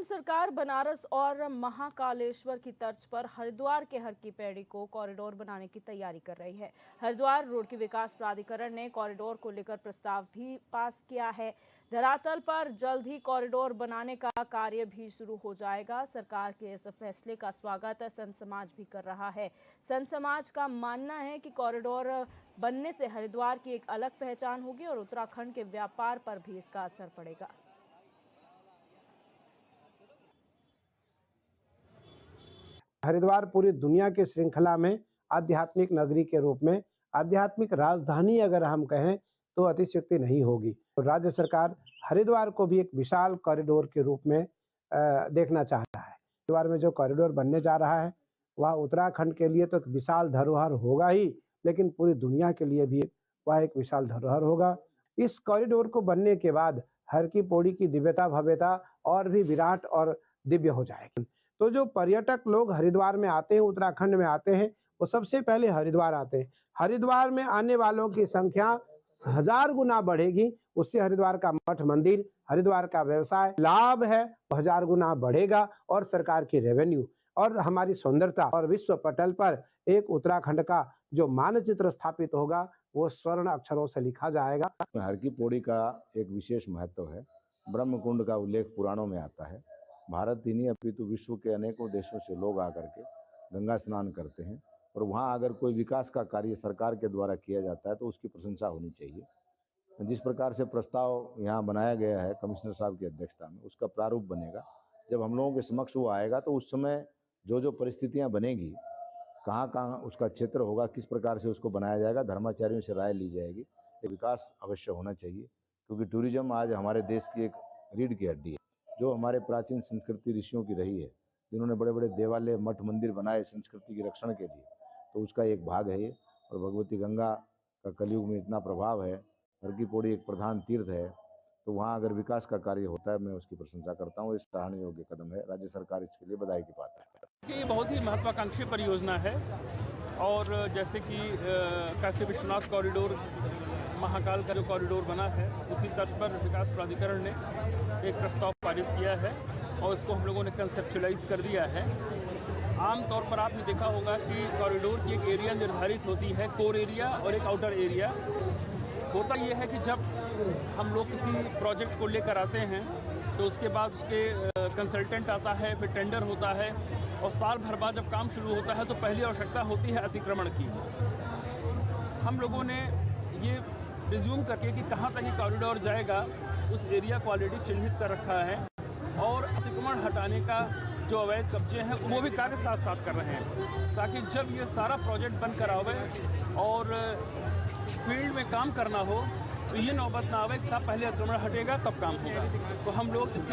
केंद्र सरकार बनारस और महाकालेश्वर की तर्ज पर हरिद्वार के हर की पैड़ी को कॉरिडोर बनाने की तैयारी कर रही है। हरिद्वार रोडकी विकास प्राधिकरण ने कॉरिडोर को लेकर प्रस्ताव भी पास किया है। धरातल पर जल्द ही कॉरिडोर बनाने का कार्य भी शुरू हो जाएगा। सरकार के इस फैसले का स्वागत संत समाज भी कर रहा है। संत समाज का मानना है कि कॉरिडोर बनने से हरिद्वार की एक अलग पहचान होगी और उत्तराखंड के व्यापार पर भी इसका असर पड़ेगा। हरिद्वार पूरी दुनिया की श्रृंखला में आध्यात्मिक नगरी के रूप में आध्यात्मिक राजधानी अगर हम कहें तो अतिशयोक्ति नहीं होगी। तो राज्य सरकार हरिद्वार को भी एक विशाल कॉरिडोर के रूप में देखना चाह रहा है। हरिद्वार में जो कॉरिडोर बनने जा रहा है वह उत्तराखंड के लिए तो एक विशाल धरोहर होगा ही, लेकिन पूरी दुनिया के लिए भी वह एक विशाल धरोहर होगा। इस कॉरिडोर को बनने के बाद हर की पौड़ी की दिव्यता भव्यता और भी विराट और दिव्य हो जाएगी। तो जो पर्यटक लोग हरिद्वार में आते हैं, उत्तराखंड में आते हैं, वो सबसे पहले हरिद्वार आते हैं। हरिद्वार में आने वालों की संख्या 1000 गुना बढ़ेगी। उससे हरिद्वार का मठ मंदिर, हरिद्वार का व्यवसाय लाभ है, 1000 गुना बढ़ेगा और सरकार की रेवेन्यू और हमारी सुंदरता और विश्व पटल पर एक उत्तराखंड का जो मानचित्र स्थापित होगा वो स्वर्ण अक्षरों से लिखा जाएगा। हर की पौड़ी का एक विशेष महत्व है। ब्रह्मकुंड का उल्लेख पुराणों में आता है। भारत ही नहीं अपितु विश्व के अनेकों देशों से लोग आकर के गंगा स्नान करते हैं और वहाँ अगर कोई विकास का कार्य सरकार के द्वारा किया जाता है तो उसकी प्रशंसा होनी चाहिए। जिस प्रकार से प्रस्ताव यहाँ बनाया गया है कमिश्नर साहब की अध्यक्षता में, उसका प्रारूप बनेगा। जब हम लोगों के समक्ष वो आएगा तो उस समय जो जो परिस्थितियाँ बनेगी, कहाँ कहाँ उसका क्षेत्र होगा, किस प्रकार से उसको बनाया जाएगा, धर्माचार्यों से राय ली जाएगी। विकास अवश्य होना चाहिए क्योंकि टूरिज्म आज हमारे देश की एक रीढ़ की हड्डी है। जो हमारे प्राचीन संस्कृति ऋषियों की रही है, जिन्होंने बड़े बड़े देवालय मठ मंदिर बनाए संस्कृति के रक्षण के लिए, तो उसका एक भाग है ये। और भगवती गंगा का कलयुग में इतना प्रभाव है, हर की पौड़ी एक प्रधान तीर्थ है, तो वहाँ अगर विकास का कार्य होता है मैं उसकी प्रशंसा करता हूँ। इस सराहनीय योग्य कदम है। राज्य सरकार इसके लिए बधाई की पात्र है। ये बहुत ही महत्वाकांक्षी परियोजना है और जैसे कि काशी विश्वनाथ कॉरिडोर, महाकाल का जो कॉरिडोर बना है, उसी तर्ज पर विकास प्राधिकरण ने एक प्रस्ताव पारित किया है और इसको हम लोगों ने कंसेप्चुलाइज कर दिया है। आमतौर पर आपने देखा होगा कि कॉरिडोर की एक एरिया निर्धारित होती है, कोर एरिया और एक आउटर एरिया। होता ये है कि जब हम लोग किसी प्रोजेक्ट को लेकर आते हैं तो उसके बाद उसके कंसल्टेंट आता है, फिर टेंडर होता है और साल भर बाद जब काम शुरू होता है तो पहली आवश्यकता होती है अतिक्रमण की। हम लोगों ने ये रिज्यूम करके कि कहाँ तक ये कॉरिडोर जाएगा उस एरिया को ऑलरेडी चिन्हित कर रखा है और अतिक्रमण हटाने का जो अवैध कब्जे हैं वो भी कार्य साथ साथ कर रहे हैं, ताकि जब ये सारा प्रोजेक्ट बन कर आवे और फील्ड में काम करना हो तो ये नौबत ना आवे कि साहब पहले अतिक्रमण हटेगा तब काम होगा। तो हम लोग इसके